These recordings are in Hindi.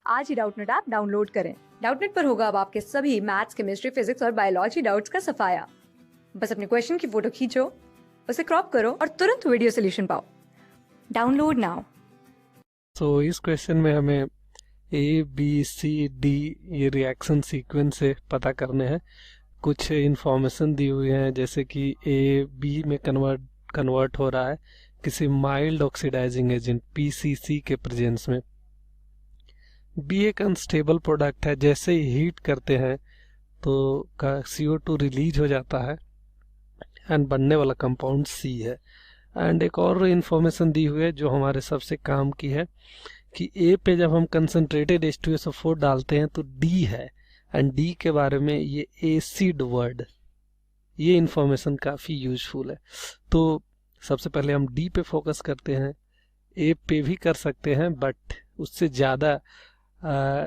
आज ही डाउटनेट ऐप डाउनलोड करें। डाउटनेट पर होगा अब आपके सभी मैथ्स, केमिस्ट्री, फिजिक्स और बायोलॉजी डाउट्स का सफाया। बस अपने क्वेश्चन की फोटो खींचो, उसे क्रॉप करो और तुरंत वीडियो सोल्यूशन पाओ। Download now. तो इस क्वेश्चन में हमें ए बी सी डी ये रिएक्शन सीक्वेंस से पता करने हैं। कुछ इंफॉर्मेशन दी हुई है, जैसे कि ए बी में कन्वर्ट हो रहा है किसी माइल्ड ऑक्सीडाइजिंग एजेंट पीसीसी के प्रेजेंस में। बी एक अनस्टेबल प्रोडक्ट है, जैसे ही हीट करते हैं तो का CO2 रिलीज हो जाता है एंड बनने वाला कंपाउंड सी है। एंड एक और इंफॉर्मेशन दी हुई है जो हमारे सबसे काम की है कि ए पे जब हम कंसनट्रेटेड H2SO4 डालते हैं तो डी है, एंड डी के बारे में ये एसिड वर्ड, ये इंफॉर्मेशन काफ़ी यूजफुल है। तो सबसे पहले हम डी पे फोकस करते हैं। ए पे भी कर सकते हैं बट उससे ज़्यादा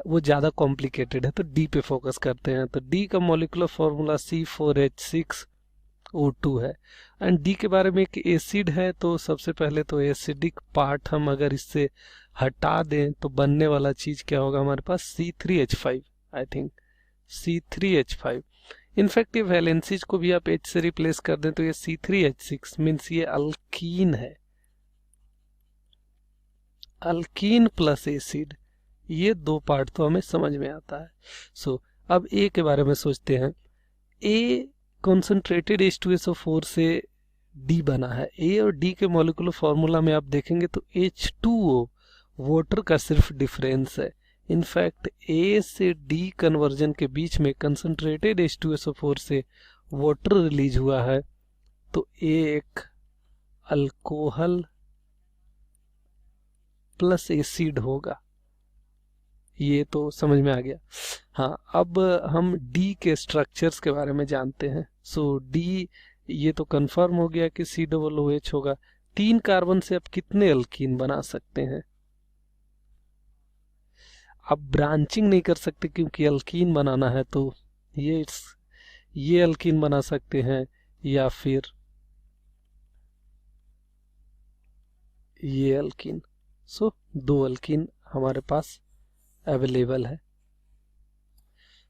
वो ज़्यादा कॉम्प्लिकेटेड है, तो डी पे फोकस करते हैं। तो डी का मॉलिक्यूलर फॉर्मूला C4H6O2 है एंड डी के बारे में एक एसिड है। तो सबसे पहले तो एसिडिक पार्ट हम अगर इससे हटा दें तो बनने वाला चीज़ क्या होगा हमारे पास, C3H5, I think C3H5। In fact ये वैलेंसीज को भी आप H से रिप्लेस कर दें तो ये C3H6 मीन्स ये अल्कीन है, अल्कीन प्लस एसिड, ये दो पार्ट तो हमें समझ में आता है। सो अब ए के बारे में सोचते हैं। ए कॉन्सेंट्रेटेड H2SO4 से डी बना है। ए और डी के मॉलिक्यूलर फॉर्मूला में आप देखेंगे तो H2O वाटर का सिर्फ डिफरेंस है। इनफैक्ट ए से डी कन्वर्जन के बीच में कंसंट्रेटेड H2SO4 से वाटर रिलीज हुआ है, तो ए एक अल्कोहल प्लस एसिड होगा। ये तो समझ में आ गया। हाँ, अब हम डी के स्ट्रक्चर्स के बारे में जानते हैं। सो डी ये तो कंफर्म हो गया कि COOH होगा। 3 कार्बन से आप कितने अल्कीन बना सकते हैं? आप ब्रांचिंग नहीं कर सकते क्योंकि अल्कीन बनाना है, तो ये अल्कीन बना सकते हैं या फिर ये अल्कीन। सो 2 अल्कीन हमारे पास अवेलेबल है।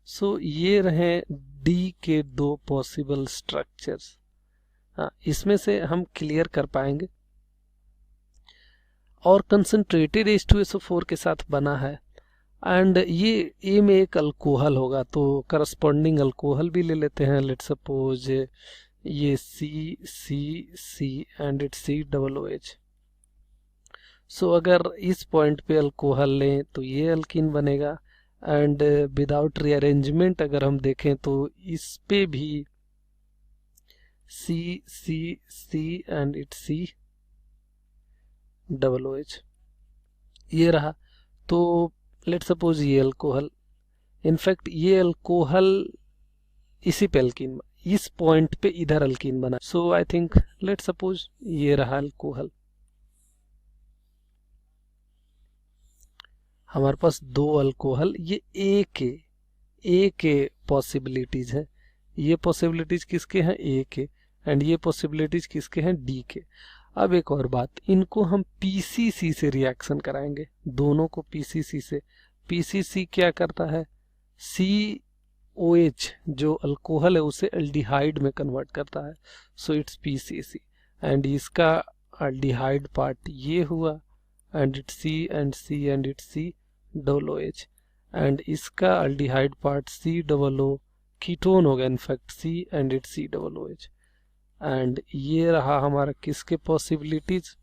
सो ये रहे डी के 2 पॉसिबल स्ट्रक्चर्स। हाँ, इसमें से हम क्लियर कर पाएंगे। और कंसंट्रेटेड H2SO4 के साथ बना है एंड ये ए में एक अल्कोहल होगा, तो करस्पॉन्डिंग अल्कोहल भी ले लेते हैं। लेट सपोज ये C एंड इट्स COOH। सो अगर इस पॉइंट पे अल्कोहल लें तो ये अल्कीन बनेगा एंड विदाउट रीअरेंजमेंट अगर हम देखें तो इस पे भी C एंड इट्स COOH ये रहा। तो लेट सपोज ये अल्कोहल, इनफैक्ट ये अल्कोहल इसी पे अल्कीन, इस पॉइंट पे इधर अल्कीन बना। सो आई थिंक लेट सपोज ये रहा अल्कोहल। हमारे पास 2 अल्कोहल, ये ए के पॉसिबिलिटीज है। ये पॉसिबिलिटीज किसके हैं? ए के। एंड ये पॉसिबिलिटीज किसके हैं? डी के। अब एक और बात, इनको हम पीसीसी से रिएक्शन कराएंगे, दोनों को पीसीसी से। पीसीसी क्या करता है? COH जो अल्कोहल है उसे एल्डिहाइड में कन्वर्ट करता है। सो इट्स पीसीसी एंड इसका एल्डिहाइड पार्ट ये हुआ and it's C and its COOH and इसका एल्डिहाइड पार्ट COO कीटोन होगा, in fact C and its COOH। And ये रहा हमारा किसके पॉसिबिलिटीज,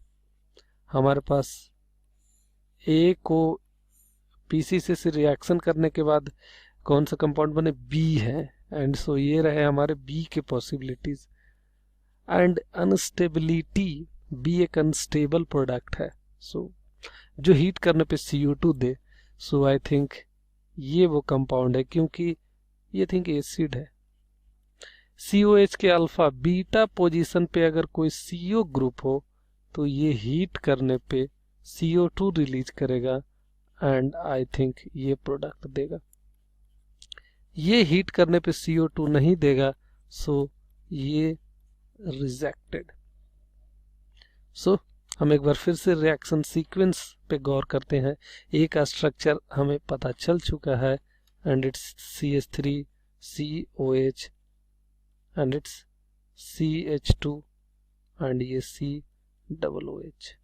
हमारे पास ए को पीसीसी से रिएक्शन करने के बाद कौन सा कंपाउंड बने? बी है। एंड सो ये रहे हमारे बी के पॉसिबिलिटीज। एंड अनस्टेबिलिटी, बी एक अनस्टेबल प्रोडक्ट है, सो जो हीट करने पे CO2 they. So I think ये वो कंपाउंड है, क्योंकि ये थिंक एसिड है। COH के अल्फा बीटा पोजीशन पे अगर कोई CO ग्रुप हो तो ये हीट करने पे CO2 रिलीज करेगा एंड आई थिंक ये प्रोडक्ट देगा। ये हीट करने पे CO2 नहीं देगा, सो ये रिजेक्टेड। सो हम एक बार फिर से रिएक्शन सीक्वेंस पे गौर करते हैं। ए का स्ट्रक्चर हमें पता चल चुका है and it's CH3COH and it's CH2 and ये COOH।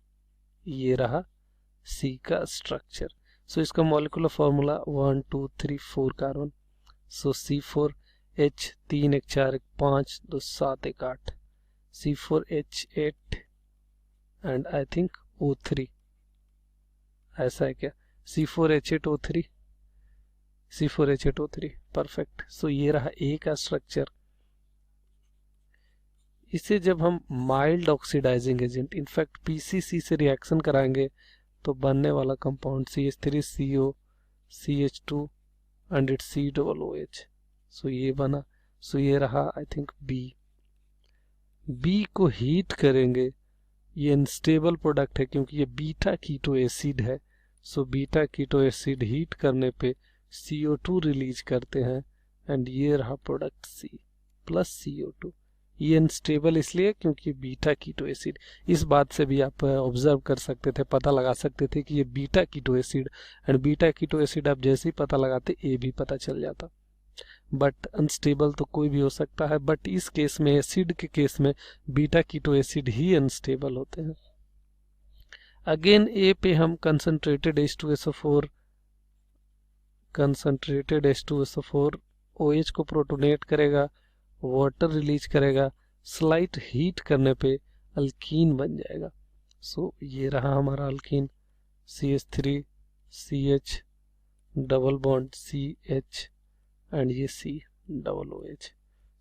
ये रहा C का स्ट्रक्चर। सो इसका molecular formula 1 2 3 4 carbon. So C4H 3 1 4 1 5 2 7 1 8 C4H8 and I think O3, ऐसा है क्या? C4H8O3 C4H8O3 perfect. सो ये रहा A का स्ट्रक्चर। इसे जब हम mild oxidising agent in fact PCC से रिएक्शन कराएंगे तो बनने वाला compound CH3CO CH2 and its COOH। So ये बना। सो ये रहा आई थिंक B को हीट करेंगे, ये अनस्टेबल प्रोडक्ट है क्योंकि ये बीटा कीटो एसिड है। So beta keto acid heat करने पे CO2 रिलीज करते हैं एंड ये रहा प्रोडक्ट C प्लस CO2। ये अनस्टेबल इसलिए क्योंकि बीटा कीटो एसिड। इस बात से भी आप ऑब्जर्व कर सकते थे, पता लगा सकते थे कि ये beta keto acid and beta keto acid आप जैसे ही पता लगाते ए भी पता चल जाता। बट अनस्टेबल तो कोई भी हो सकता है, बट इस केस में एसिड के केस में बीटा कीटो एसिड ही अनस्टेबल होते हैं। अगेन ए पे हम कंसंट्रेटेड H2SO4 OH को प्रोटोनेट करेगा, वाटर रिलीज करेगा, स्लाइट हीट करने पे अल्कीन बन जाएगा। सो ये रहा हमारा alkyne CH3 CH double bond CH and ये COOH।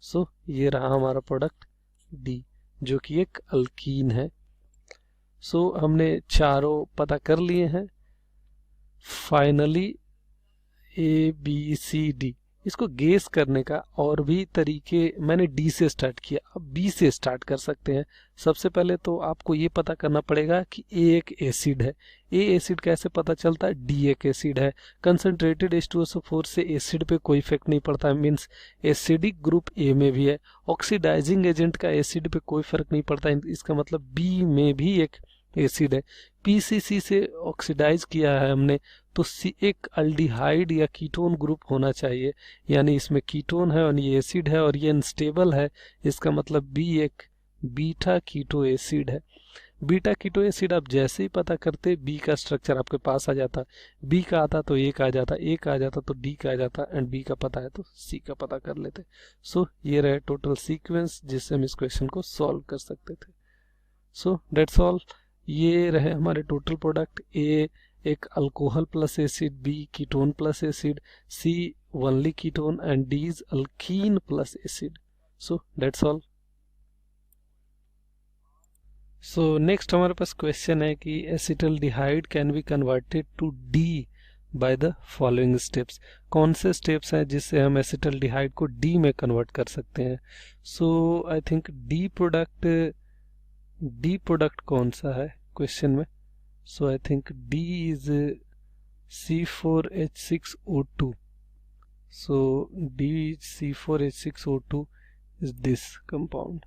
सो ये रहा हमारा प्रोडक्ट D जो कि एक अल्कीन है। सो हमने चारों पता कर लिए हैं। फाइनली ABCD इसको गेस करने का और भी तरीके, मैंने D से स्टार्ट किया, अब B से स्टार्ट कर सकते हैं। सबसे पहले तो आपको ये पता करना पड़ेगा कि A एक एसिड है। A एसिड कैसे पता चलता है? D एक एसिड है। कंसंट्रेटेड H2SO4 से एसिड पे कोई इफेक्ट नहीं पड़ता है, मीन्स एसिडिक ग्रुप A में भी है। ऑक्सीडाइजिंग एजेंट का एसिड पे कोई फर्क नहीं पड़ता है, इसका मतलब B में भी एक एसिड है। PCC से ऑक्सीडाइज किया है हमने तो एक अल्डिहाइड या कीटोन ग्रुप होना चाहिए, यानी इसमें कीटोन है और ये एसिड है और ये अनस्टेबल है, इसका मतलब B एक बीटा कीटो एसिड है। बीटा कीटो एसिड आप जैसे ही पता करते B का स्ट्रक्चर आपके पास आ जाता। B का आता तो A का आ जाता, A का आ जाता तो D का आ जाता एंड B का पता है तो C का पता कर लेते। सो ये रहे टोटल सीक्वेंस जिससे हम इस क्वेश्चन को सॉल्व कर सकते थे। So that's all. ये रहे हमारे टोटल प्रोडक्ट। A एक alcohol plus acid, B ketone plus acid, C only ketone and D is alkene plus acid. So that's all. So next हमारे पास क्वेश्चन है कि acetaldehyde can be converted to D by the following steps. कौन से स्टेप्स हैं जिससे हम एसिटल्डिहाइड को D में कन्वर्ट कर सकते हैं? सो आई थिंक D प्रोडक्ट कौन सा है क्वेश्चन में? So I think D is C4H6O2. So D C4H6O2 is this compound.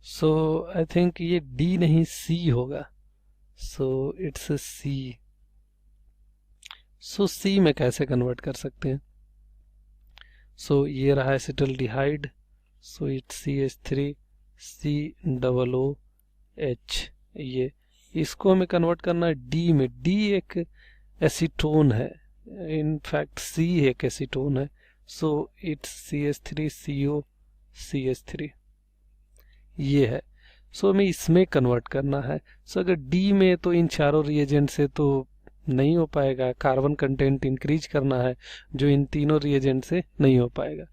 So I think ये D नहीं C होगा. So it's a C. So C में कैसे कन्वर्ट कर सकते हैं? So ये रहा acetaldehyde. So it's CH3 COOH। ये इसको हमें कन्वर्ट करना है D में। D एक एसीटोन है, इनफैक्ट C एक एसीटोन है। सो इट्स CH3CO CH3 ये है। सो हमें इसमें कन्वर्ट करना है। सो अगर D में तो इन चारों रिएजेंट से तो नहीं हो पाएगा, कार्बन कंटेंट इंक्रीज करना है जो इन तीनों रिएजेंट से नहीं हो पाएगा।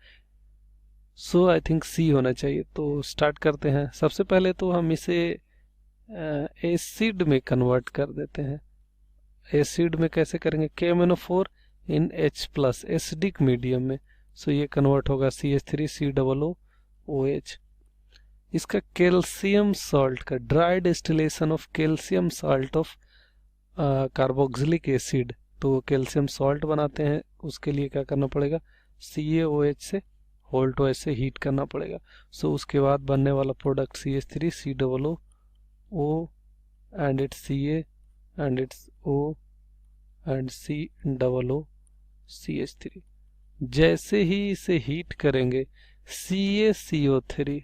सो आई थिंक C होना चाहिए। तो स्टार्ट करते हैं। सबसे पहले तो हम इसे एसिड में कन्वर्ट कर देते हैं। एसिड में कैसे करेंगे? KMnO4 इन H प्लस एसिडिक मीडियम में। सो ये कन्वर्ट होगा CH3COOH। इसका कैल्शियम सॉल्ट का dry distillation of calcium salt of carboxylic acid, तो कैल्शियम सॉल्ट बनाते हैं। उसके लिए क्या करना पड़ेगा? CaOH से होल्ट-OH से हीट करना पड़ेगा। सो उसके बाद बनने वाला product CH3COO and its Ca and it's O and COOCH3। जैसे ही इसे हीट करेंगे CaCO3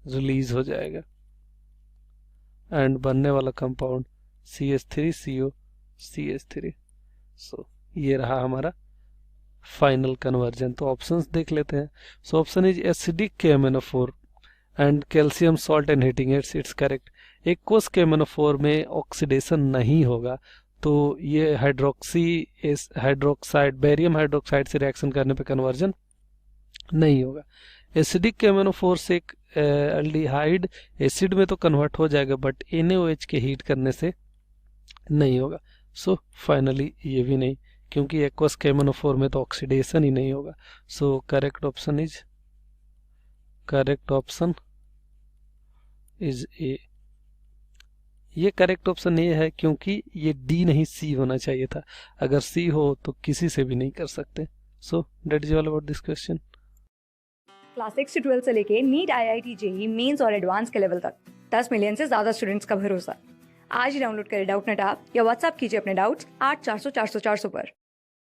रिलीज हो जाएगा एंड बनने वाला कंपाउंड CH3COCH3। सो ये रहा हमारा फाइनल कन्वर्जन। तो ऑप्शंस देख लेते हैं। So option is acidic KMnO4 and calcium salt and heating it's correct. Aqueous KMnO4 में ऑक्सीडेशन नहीं होगा, तो ये हाइड्रोक्साइड बेरियम हाइड्रोक्साइड से रिएक्शन करने पे कन्वर्जन नहीं होगा। एसिडिक KMnO4 से एक एल्डिहाइड एसिड में तो कन्वर्ट हो जाएगा, बट NaOH के हीट करने से नहीं होगा। सो फाइनली ये भी नहीं, क्योंकि एक्वस KMnO4 में तो ऑक्सीडेशन ही नहीं होगा। So correct option is a. ये करेक्ट ऑप्शन ये है क्योंकि ये डी नहीं सी होना चाहिए था। अगर सी हो तो किसी से भी नहीं कर सकते। So that is all about this question. Class 6 से 12 से लेके नीट, IIT, JEE मेंस और एडवांस के लेवल तक 10 मिलियन से ज्यादा स्टूडेंट्स का भरोसा। आज ही डाउनलोड करें डाउटनेट ऐप या व्हाट्सएप कीजिए अपने डाउट्स 8400 400 400 पर।